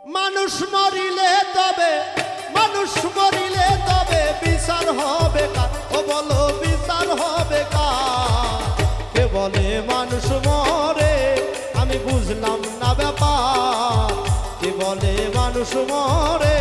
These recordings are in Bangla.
মানুষ মরিলে তবে বিচার হবে কার? ও বলো বিচার হবে কার? কে বলে মানুষ মরে আমি বুঝলাম না ব্যাপার। কে বলে মানুষ মরে?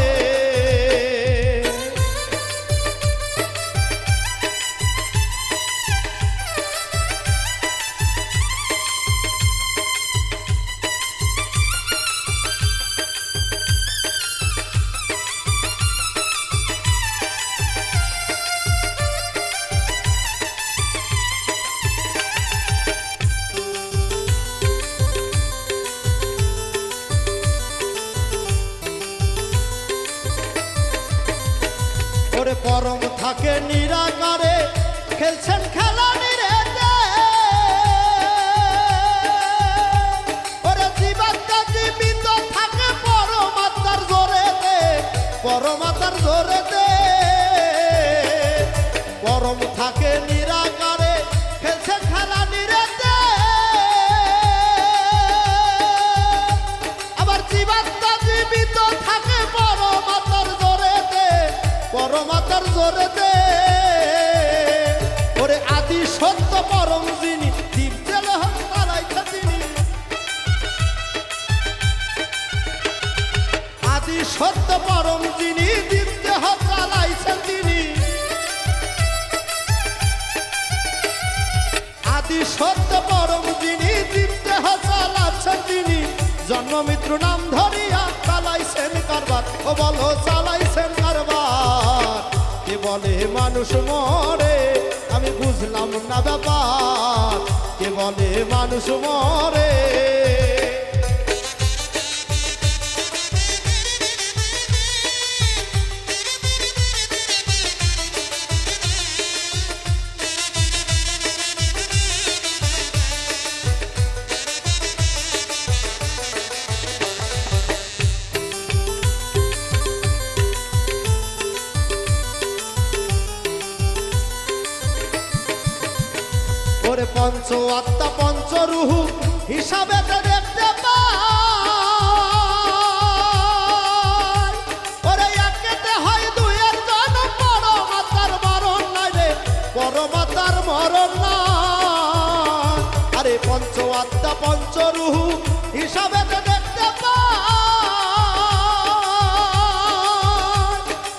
পরম থাকে নিরাকারে খেলছেন খেলা নিরেতে। ওরে জীবাত্মা জীবিত থাকে পরমাত্মার জোরেতে, পরমাত্মার জোরেতে। পরম থাকে নিরাকারে খেলছেন খেলা নিরেতে। আবার জীবাত্মা জীবিত থাকে পরমাত্মার জোরেতে, পরমাত্মার জোরেতে। ওরে আদি সত্য পরম যিনি দীপ জেলে চালাইছে তিনি। আদি সত্য পরম যিনি দীপ দেহ চালাইছেন তিনি। আদি সত্য পরম যিনি দীপ দেহ চালাচ্ছেন তিনি। জন্ম মৃত্যু নাম ধরিয়া চালাইছেন কারবার। ও বলো চালাইছেন কারবার। কে বলে মানুষ মরে আমি বুঝলাম না ব্যাপার। কে বলে মানুষ মরে? ওরে পঞ্চ আত্মা পঞ্চ রূহ হিসাবে দেখতে পাই। ওরে একেতে হয় দুইয়ের জন পরমাত্মার মরণ নাই রে, পরমাত্মার মরণ নাই। আরে পঞ্চ আত্মা পঞ্চ রূহ হিসাবে দেখতে পাই।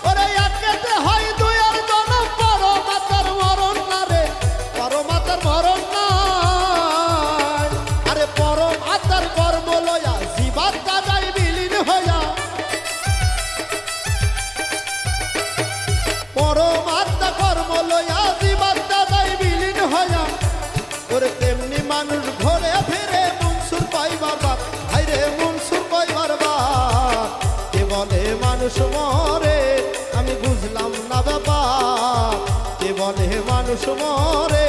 ওরে একেতে হয় দুইয়ের জন পরমাত্মার মরণ না রে, পরমাত্মার মরণ নাই। আরে পরম আত্মার কর্ম লয়া জীবাত্মা যায় বিলীন হইয়া। পরম আত্মা কর্ম লয়া জীবাত্মা যায় বিলীন হইয়া। ওরে তেমনি মানুষ ঘরে ফিরে মনসুর পাইবার বাপ। হাইরে মনসুর পাইবার বাপ। কে বলে মানুষ মরে আমি বুঝলাম না ব্যাপার। কে বলে মানুষ মরে?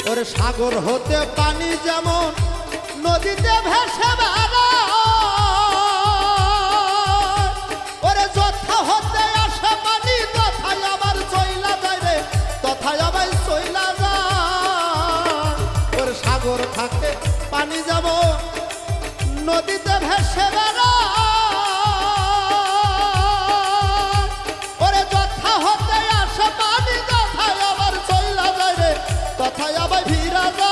ওরে সাগর হতে পানি যেমন নদীতে ভেসে বেড়ায়। ওরে যথা হতে আসে পানি তথায় আবার চইলা যায় রে, তথায় আবার চইলা যায়। ওরে সাগর থাকে পানি যেমন নদীতে ভেসে বেড়ায়। ওরে যথা হতে আসে পানি তথায় আবার চইলা যায় রে, তথায় আবার ভিড়া যায়।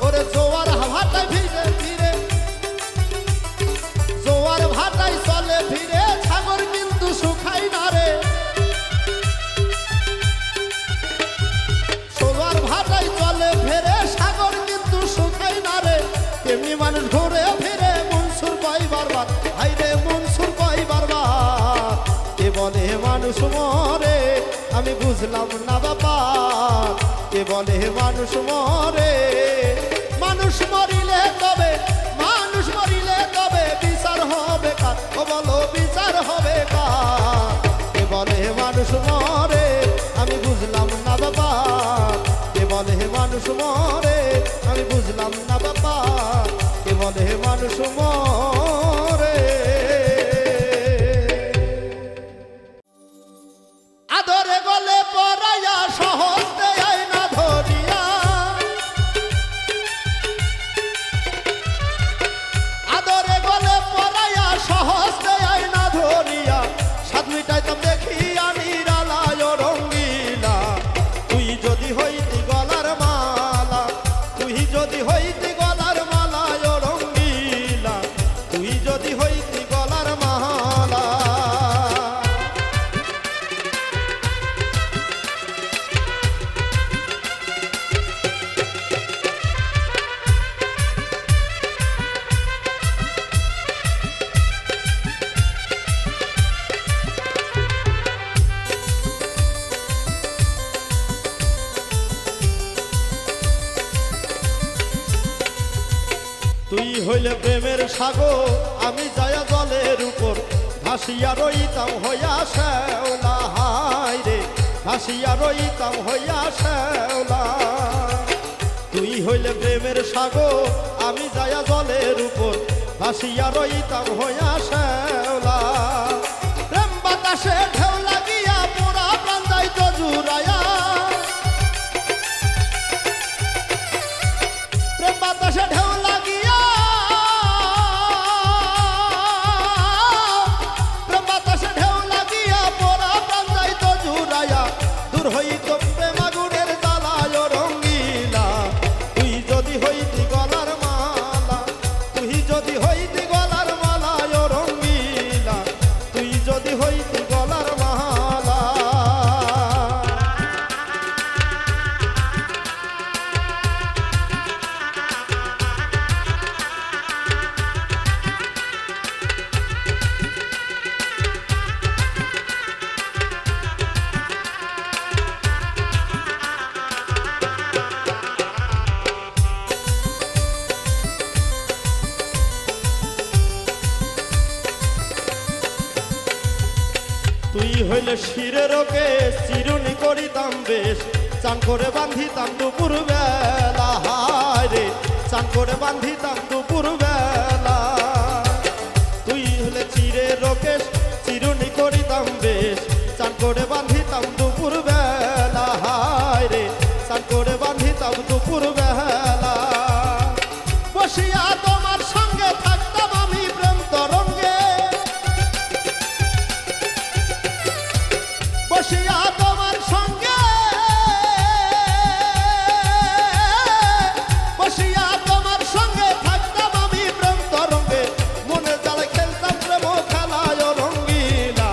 ওরে জোয়ার ভাটায় ভিড়ে ফিরে, জোয়ার ভাটায় চলে ফিরে সাগর কিন্তু শুকায় না রে। জোয়ার ভাটায় চলে ফিরে সাগর কিন্তু শুকায় না রে। তেমনি মানুষ ঘুরে ফিরে মনসুর পাইবার বাদ। হাইরে মনসুর পাইবার বাদ। কে বলে মানুষ মরে আমি বুঝলাম না ব্যাপার। কে বলে মানুষ মরে? মানুষ মরিলে তবে বিচার হবে কার? ও বলো বিচার হবে কার? হইলে প্রেমের সাগর আমি যায়া জলের উপর ভাসিয়া রইতাম হইয়া শ্যাওলা হায় রে ভাসিয়া রইতাম হইয়া শ্যাওলা তুই হইলে প্রেমের সাগর আমি যায়া জলের উপর ভাসিয়া রইতাম হইয়া শ্যাওলা প্রেম বাতাসে ঢেউ লাগিয়া মোরা প্রাণ যাইত জুড়াইয়া প্রেম বাতাসে ঢেউ লাগিয়া প্রেম বাতাসে ঢেউ লাগিয়া মোরা প্রাণ যাইত জুড়াইয়া দূর হইত প্রেম আগুনের জ্বালায় রঙ্গিলা তুই যদি হইতি গলার মালা তুই যদি হইতি গলার মালায় রঙ্গিলা তুই যদি হইতি গলার মালা তুই হইলে শিরের ওকে চিরুনি করিতাম বেশ চান করে বান্ধিতাম দুপুর বেলা হায় রে চান করে বান্ধিতাম দুপুর বেলা তুই হইলে চিরের ওকে চিরুনি করিতাম বেশ চান করে বান্ধিতাম দুপুর বেলা হায় রে চান করে বান্ধিতাম দুপুর বেলা বসিয়া তোমার সঙ্গে থাকতাম আমি প্রেম তরঙ্গে বসিয়া তোমার সঙ্গে বসিয়া তোমার সঙ্গে থাকতাম আমি প্রেম তরঙ্গে মনে জালে খেলতাম প্রেম খেলায় রঙ্গিলা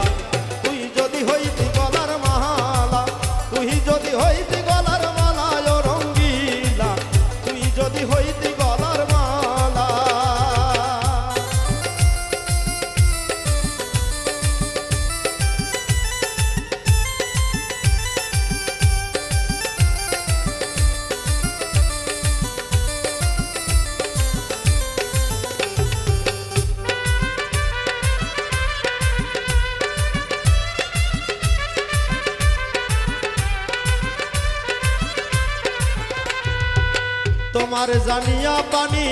তুই যদি হইতি গলার মালা তুই যদি হইতি গলার মালায় রঙ্গিলা তুই যদি হইতি গলার মালা তোমার জানিয়া পানি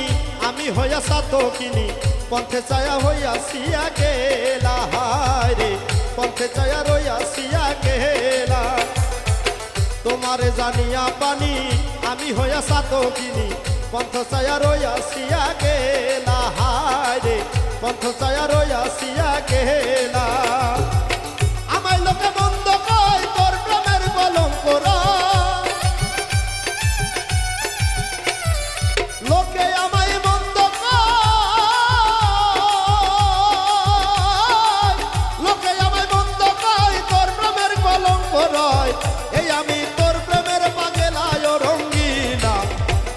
আমি হইয়া সাতো কিনি পথে চায়া হইয়া সিয়া গেলা হায় রে পথে চায়া রইয়া সিয়া গেলা তোমার জানিয়া পানি আমি হইয়া সাতো কিনি পথ চায়া রইয়া সিয়া গেলা হায় রে পথ চায়া রইয়া সিয়া গেলা আমায় লোকে মন্দ কয় তোর প্রেমের কলঙ্ক লোকে আমায় মন্দ কয় লোকে আমায় মন্দ কয় তোর প্রেমের কলঙ্ক রয় এই আমি তোর প্রেমের পাগলায় রঙ্গিলা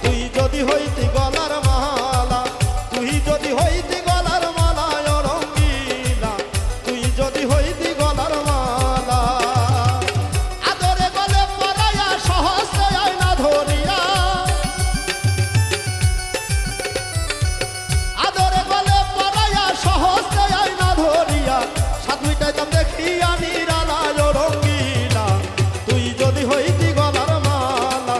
তুই যদি হইতি গলার মালা তুই যদি হইতি গলার মালায় রঙ্গিলা তুই যদি হইতি গলার মালা আদরে গলে পরাইয়া সহস্রে আয়না ধরিয়া আদরে গলে পরাইয়া সহস্রে আয়না ধরিয়া সাধুইটাইতাম দেখিয়া নিরালায় রঙ্গিলা তুই যদি হইতি গলার মালা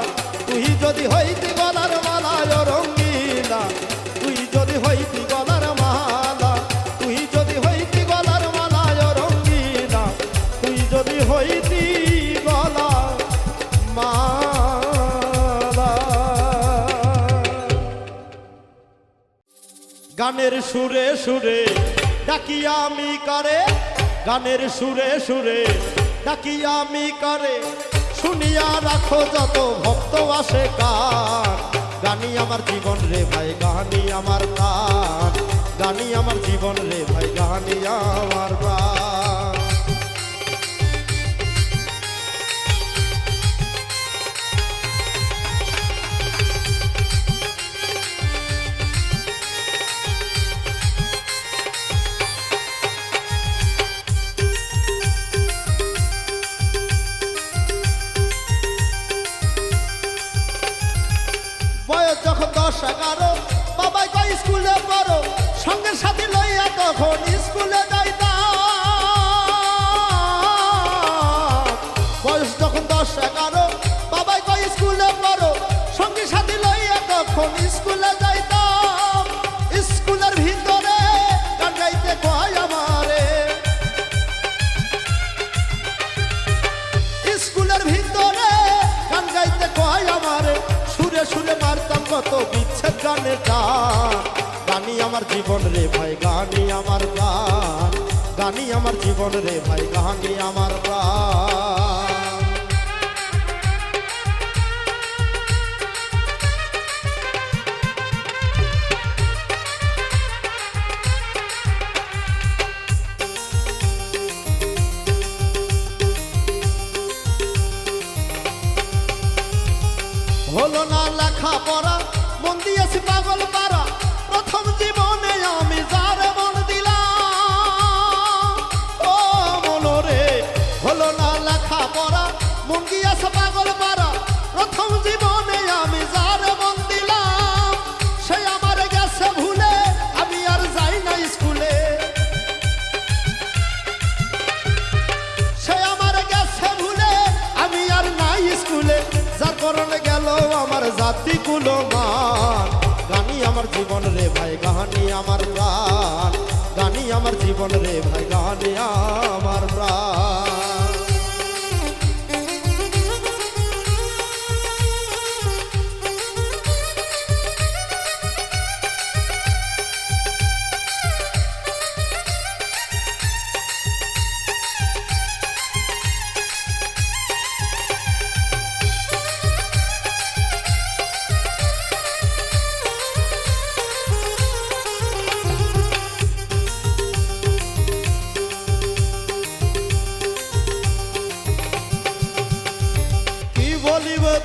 তুই যদি হইতি গলার মালায় রঙ্গিলা তুই যদি হইতি গলার মালা তুই যদি হইতি গলার মালায় রঙ্গিলা তুই যদি হইতি গলার মালা গানের সুরে সুরে ডাকিয়া আমি করে গানের সুরে সুরে ডাকিয়া আমি করে শুনিয়া রাখো যত ভক্ত আসে কান গানি আমার জীবন রে ভাই গানি আমার প্রাণ গানি আমার জীবন রে ভাই গানি আমার প্রাণ বয়স যখন 10-11 বাবাই কই স্কুলে পড়ো সঙ্গে সাথে লইয়া তখন স্কুলে যাইতাম বয়স যখন 10-11 বাবাই কয় স্কুলে পড়ো সঙ্গে সাথে লইয়া তখন স্কুলে যাইতাম স্কুলের ভিতরে গান গাইতে কয় আমারে স্কুলের ভিতরে গান গাইতে কয় আমারে সুরে সুরে মারতাম কত বিচ্ছেদ গানের টান গানি আমার জীবন রে ভাই গানি আমার প্রাণ গানি আমার জীবন রে ভাই গানি আমার প্রাণ হলো না লেখা পড়া মন দিয়েছি পাগল পারা প্রথম জীবনে আমি যার মন দিলাম ও মনরে হলো না লেখা পড়া মন দিয়েছে পাগল পারা প্রথম জীবনে আমি যার মন দিলাম সে আমার গেছে ভুলে আমি আর যাই না স্কুলে সে আমার গেছে ভুলে আমি আর নাই স্কুলে যার কারণে গেল আমার জাতি কুলো মান গানি আমার জীবন রে ভাই গানি আমার প্রাণ গানি আমার জীবন রে ভাই গানি আমার প্রাণ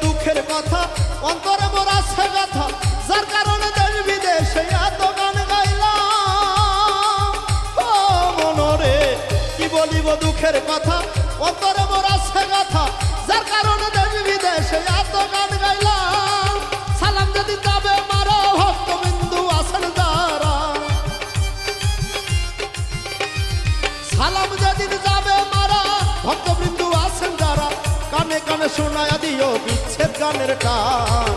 দুঃখের কথা অন্তরে মোর আছে গাথা যার কারণে দেশ বিদেশে এত গান গাইলাম ও মনরে কি বলিব দুঃখের কথা অন্তরে মোর আছে গাথা যার কারণে দেশ বিদেশে এত গান গাইলাম সালাম যদি যাবে মারো ভক্তবিন্দু আছেন যারা সালাম যেদিন যাবে মারা ভক্তবৃন্দু আছেন যারা কানে কানে শোনায় দিও বিচ্ছেদ গানের টান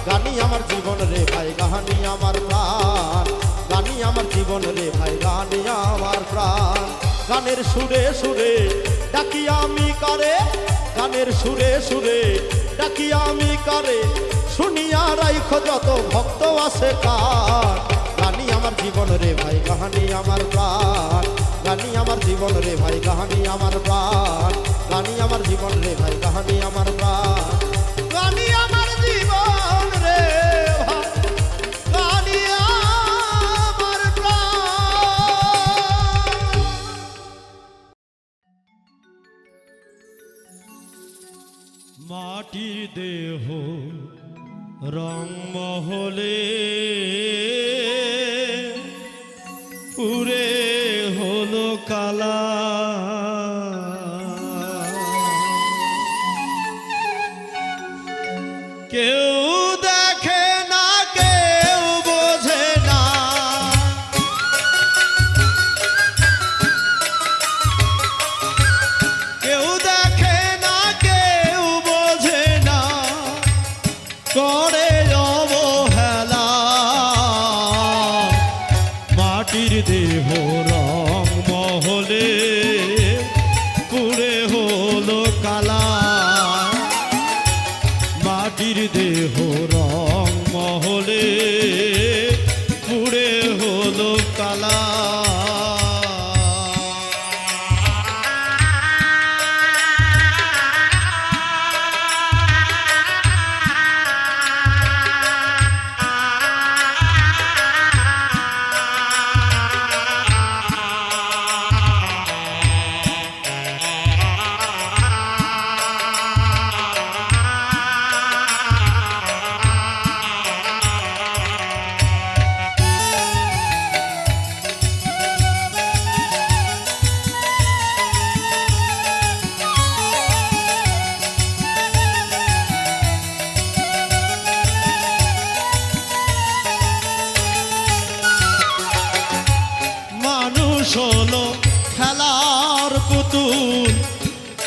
গানি আমার জীবন রে ভাই গানি আমার প্রাণ গানি আমার জীবন রে ভাই গানি আমার প্রাণ গানের সুরে সুরে ডাকি আমি করে গানের সুরে সুরে ডাকি আমি করে শুনিয়া রাইখো যত ভক্ত আছে কার গানি আমার জীবন রে ভাই গানি আমার প্রাণ গানি আমার জীবন রে ভাই গানি আমার প্রাণ গানি আমার জীবন রে ভাই গানি আমার প্রাণ গানি আমার জীবন রে ভাই গানি আমার প্রাণ মাটি দেহ রং মহলে পুরে হলো কালা কেউ দেখে না কেউ বোঝে না কেউ দেখে না কেউ বোঝে না করে অবহেলা মাটির দেহ রং মহলে পুরে হলো কালা মাটির দেহ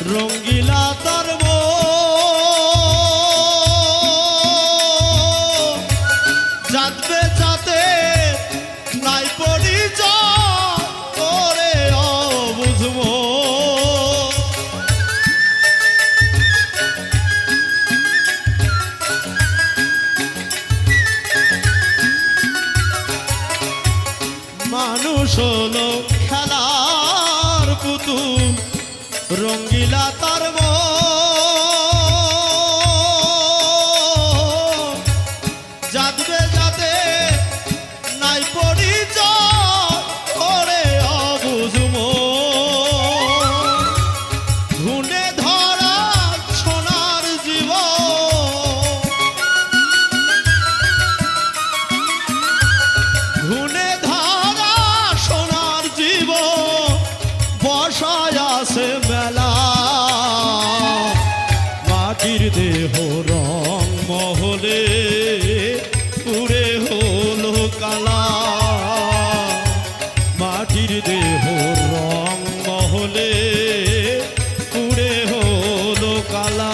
রঙ্গিলা তার যাতবে যাতে নাই পরিচয় করে অবুঝবো মানুষ হলো খেলার পুতুল রঙ্গিলা তার যাতবে যাতে নাই পরিচয় করে অবুঝবো ধুনে ধরা সোনার জীবন ধুনে ধরা সোনার জীবন বসায় আছে মেলা মাটির দেহ রং মহলে পুরে হলো কালা মাটির দেহ রং মহলে পুরে হলো কালা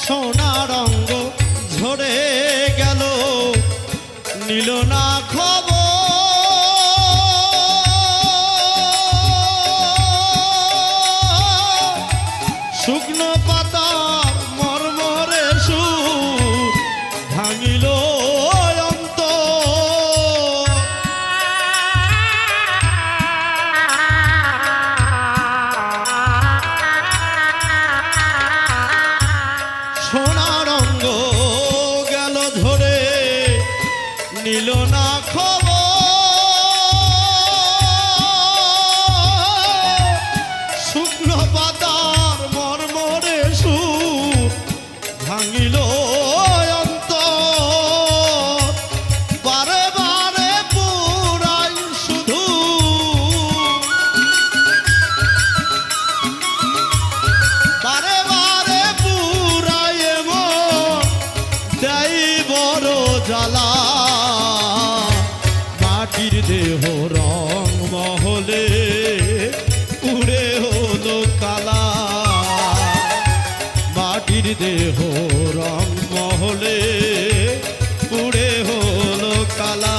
সোনার অঙ্গ ঝরে গেল নিল না খবর শুকনো পাতা মরমরে সুর ভাঙিল অন্তর সোনার অঙ্গ গেল ধরে নিল না খবর শুকনো পাতার মরমরে সুর ভাঙিল অন্তর বারে বারে পুরাই শুধু বারে বারে পুরাই এমন দেয় বড় জ্বালা মাটির দেহ রং মহলে পুরে হলো কালা মাটির দেহ রং মহলে পুরে হলো কালা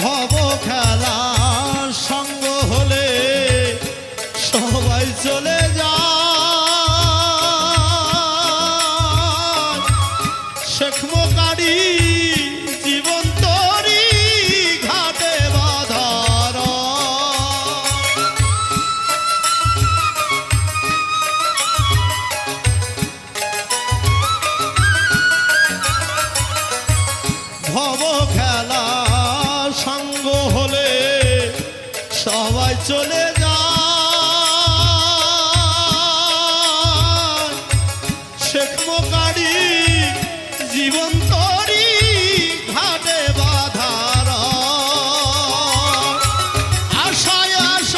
ভব খেলা সঙ্গ হলে সবাই চলে যায় শেখ মোকারি জীবন তরি ঘাটে বাধার ভব খেলা সঙ্গ হলে সবাই চলে যায় শেখ মোকারি জীবন তরি ঘাটে বাধার আশায় আশায়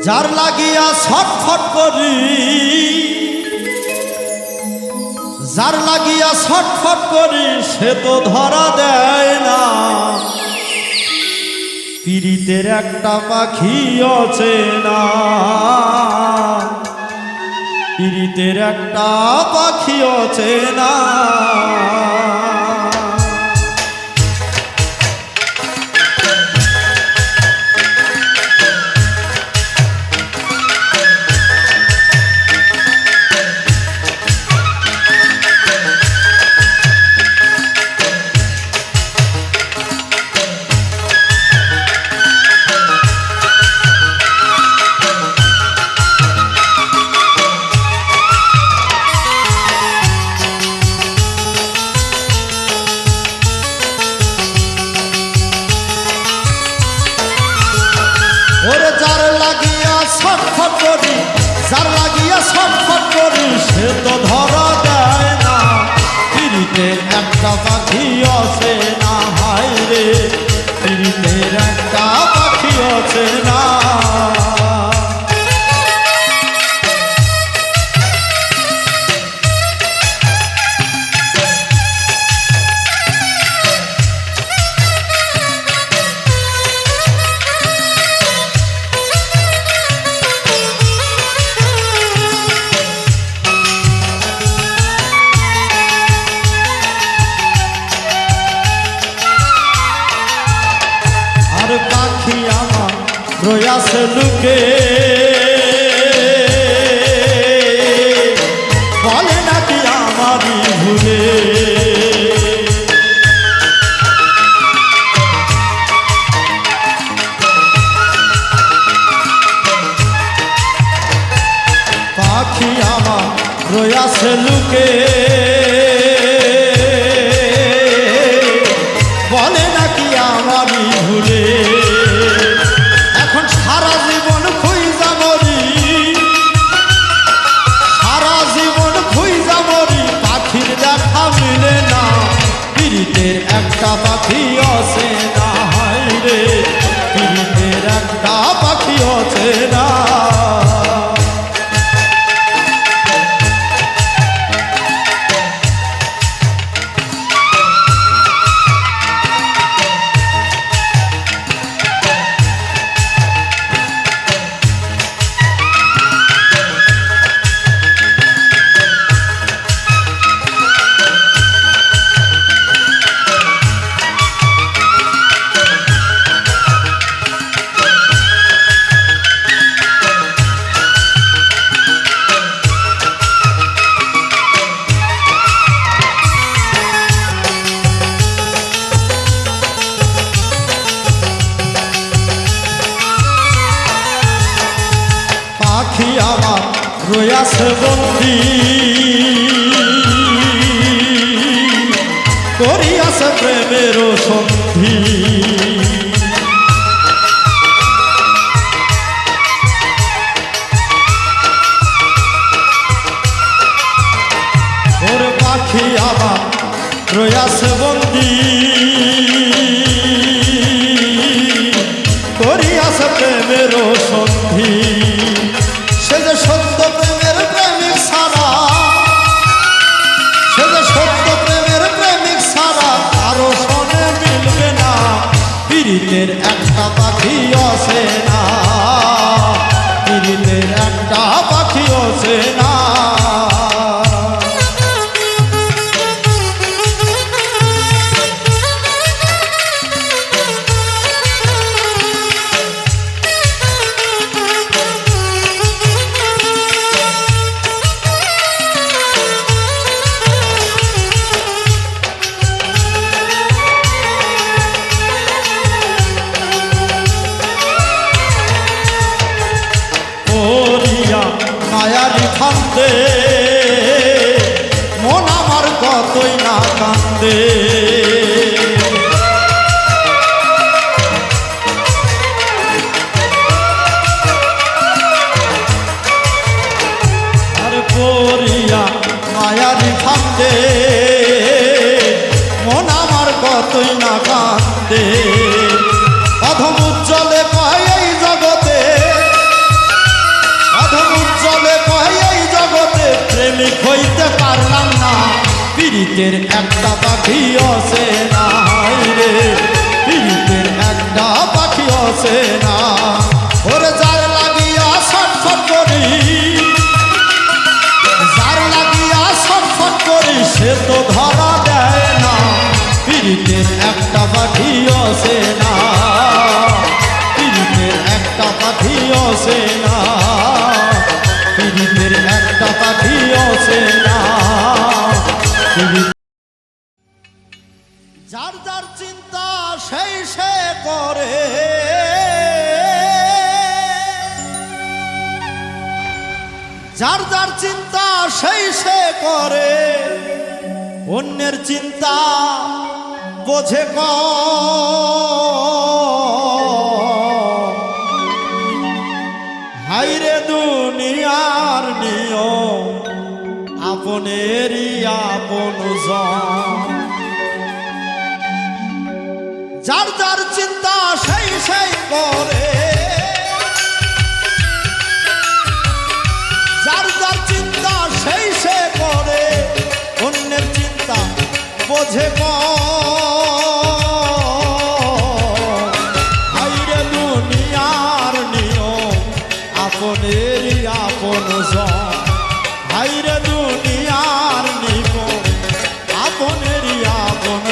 যার লাগিয়া ছটফট করি, যার লাগিয়া ছটফট করি সে তো ধরা দেয় না। পীড়িতের একটা পাখি অচেনা, পীড়িতের একটা পাখি অচেনা। ওরে যার লাগিয়া ছটফট করি, যার লাগিয়া ছটফট করি সে তো ধরা দেয় না। পীড়িতের একটা পাখি আছে না, হায় রে পীড়িতের একটা পাখি আছে না। পাখি আমার রয়াছে লুকে, বলে নাকি আমারই ভুলে। পাখি আমার রয়াছে লুকে, বলে নাকি আমারই ভুলে। এখন সারা জীবন খুঁজা মরি, সারা জীবন খুঁজা মরি, পাখির দেখা মিলে না। পীড়িতের একটা পাখি আছে না, হায় রে পীড়িতের একটা পাখি আছে না। পাখি আমার রয়াছে বন্দি, করিয়াছে প্রেমের সন্ধি। ওরে পাখি আমার রয়াছে বন্দি, করিয়াছে প্রেমের সন্ধি। সে যে সত্য প্রেমের প্রেমিক ছাড়া, সে যে সত্য প্রেমের প্রেমিক ছাড়া কারো সনে মিলবে না। পীড়িতের একটা পাখি আছে না, পীড়িতের একটা পাখি আছে না। মায়ারি ফান্দে মন আমার কতই না কান্দে। আর পরিয়া মায়ারি ফান্দে মন আমার কতই না কান্দে। অধম উজ্জ্বলে কয় এই জগতে হইতে পারলাম না পীড়িতের একটা পাখি আছে না রে পীড়িতের একটা পাখি আছে না ওরে যার লাগিয়া ছটফট করি যার লাগিয়া ছটফট করি সে তো ধরা দেয় না পীড়িতের একটা পাখি আছে না পীড়িতের একটা পাখি আছে না পীড়িতের একটা পাখি আছে না যার যার চিন্তা সেই সে করে যার যার চিন্তা সেই সে করে অন্যের চিন্তা বোঝে হাইরে দুনিয়ার নিয়ম আপনেরই আপন যার যার চিন্তা সেই সেই করে যার যার চিন্তা সেই সে করে অন্যের চিন্তা বোঝে হাইরে দুনিয়ার নিয়ম আপনেরই আপন হাইরে দুনিয়ার নিয়ম আপনেরই আপন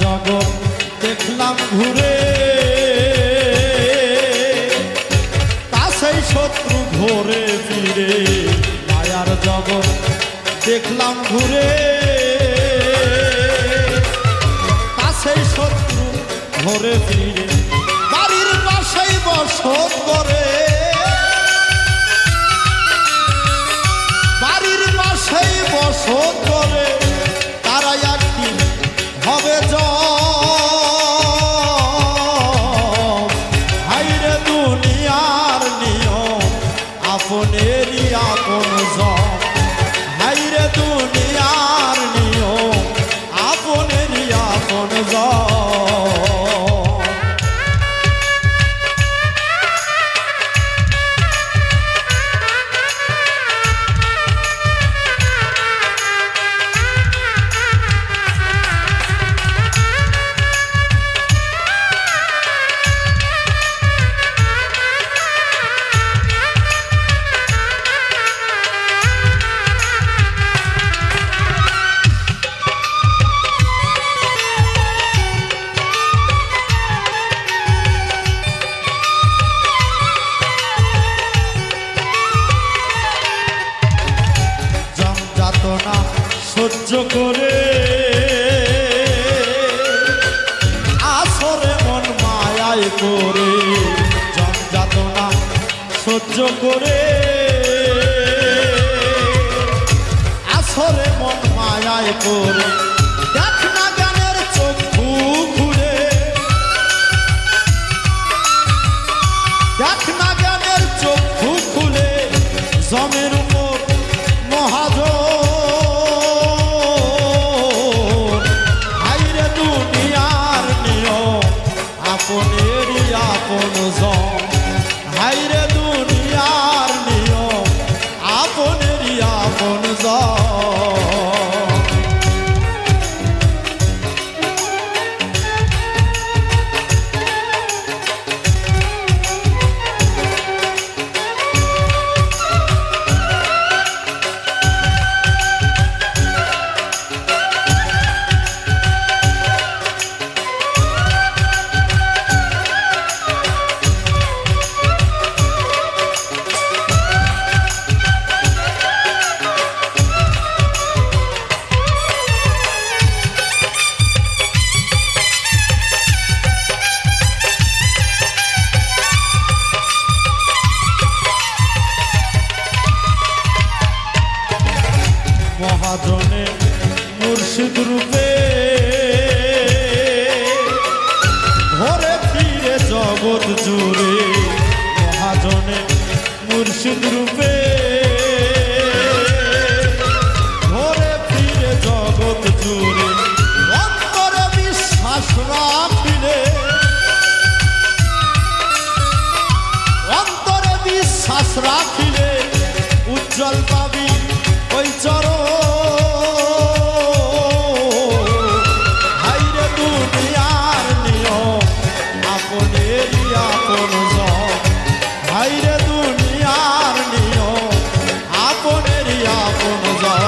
জগৎ দেখলাম ঘুরে কাছেই শত্রু ঘরে ফিরে মায়ার জগৎ দেখলাম ঘুরে কাছেই শত্রু ঘরে ফিরে বাড়ির পাশেই বসত করে বাড়ির পাশেই বসত করে তারা একদিন হবে হাইরে দুনিয়ার নিয়ম আপনেরই আপন হাইরে দুনিয়ার নিয়ম আপনেরই আপন সহ্য করে আসরে মন মায়ায় করে যাতনা সহ্য করে আসরে মন মায়ায় করে দেখ না জ্ঞানের চক্ষু ঘুরে দেখ না জ্ঞানের চক্ষু খুলে জমের উপর মহাজন আপনেরই আপন হাইরে দুনিয়ার নিয়ম আপনেরই আপন মুর্শিদ রূপে ঘরে ফিরে জগৎ জুড়ে মহাজনে মুর্শিদ রূপে ঘরে ফিরে জগৎ জুড়ে অন্তরে বিশ্বাস রাখিলে অন্তরে বিশ্বাস রাখিলে উজ্জ্বল পাবি ওই চরণ হাইরে দুনিয়ার নিয়ম আপনেরই আপন জন হাইরে দুনিয়ার নিয়ম আপনেরই আপন জন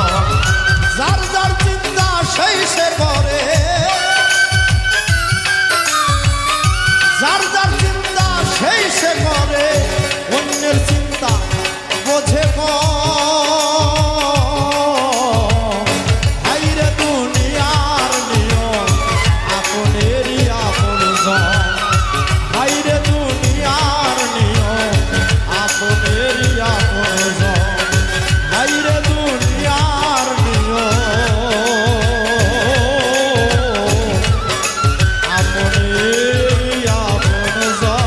যার যার চিন্তা সেই সে করে যার যার চিন্তা সেই সে করে অন্যের চিন্তা বোঝে হাইরে দুনিয়ার নিয়ম আপনেরই আপন জন হাইরে দুনিয়ার নিয়ম আপনেরই আপন জন হাইরে দুনিয়ার নিয়ম আপনেরই আপন জন।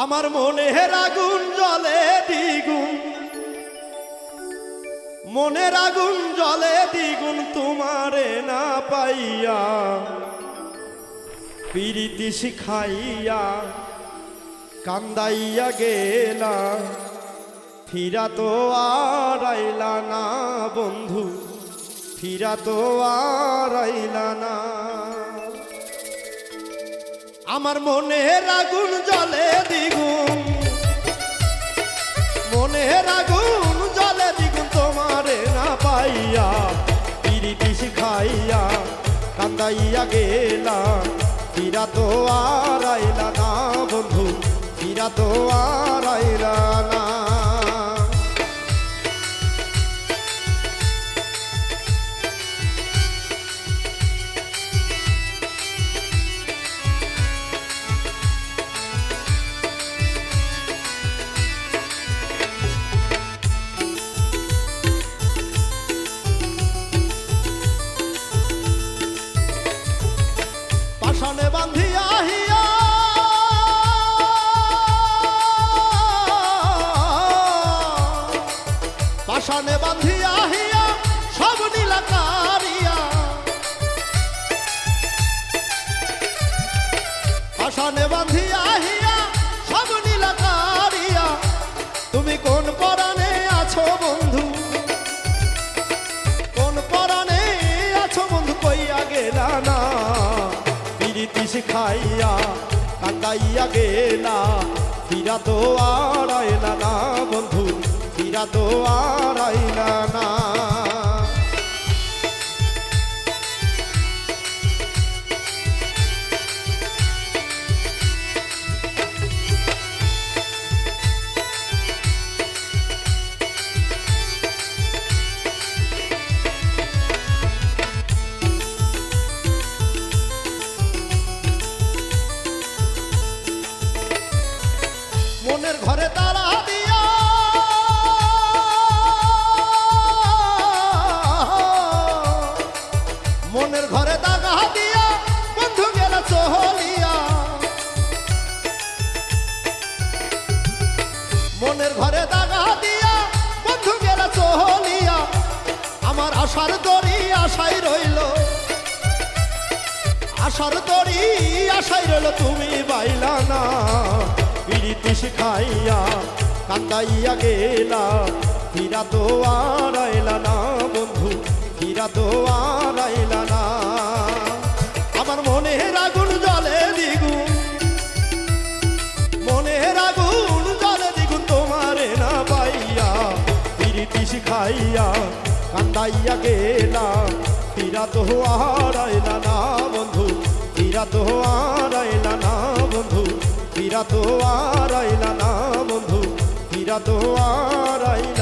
আমার মনের আগুন জ্বলে দ্বিগুণ মনের আগুন জ্বলে দ্বিগুণ তোমারে না পাইয়া প্রীতি শিখাইয়া কান্দাইয়া গেলা ফিরা তো আর আইলা না বন্ধু ফিরা তো আর আইলা না আমার মনের আগুন জ্বলে দ্বিগুণ মনের আগুন জ্বলে দ্বিগুণ তোমারে না পাইয়া প্রীতি শিখাইয়া কান্দাইয়া গেলা ফিরা তো আর আইলা না বন্ধু ফিরা তো আর আইলা না পাশানে বান্ধিয়া হিয়া পাশানে বান্ধিয়া হিয়া সব নীলা কারিয়া পাশানে বান্ধিয়া হিয়া সব নীলা কারিয়া তুমি কোন পরাণে আছো বন্ধু কোন পরাণে আছো বন্ধু কইয়া গেলা না প্রীতি শিখাইয়া কান্দাইয়া গেলা ফিরা তো আর আইলা না বন্ধু ফিরা তো আর আইলা না মনের ঘরে তারা দিয়া মনের ঘরে দাগা দিয়া বন্ধু গেল চহলিয়া মনের ঘরে দাগা দিয়া বন্ধু গেল চহলিয়া আমার আশার দড়ি আশাই রইল আশার দড়ি আশাই রইল তুমি বাইলা না প্রীতি শিখাইয়া কান্দাইয়া গেলা ফিরা তো আর আইলা না বন্ধু ফিরা তো আর আইলা না আমার মনের আগুন জ্বলে দ্বিগুণ মনের আগুন জ্বলে দ্বিগুণ তোমারে না পাইয়া প্রীতি শিখাইয়া কান্দাইয়া গেলা ফিরা তো আর আইলা না বন্ধু ফিরা তো আর আইলা না বন্ধু ফিরা তো আর আইলা না বন্ধু ফিরা তো আর আইলা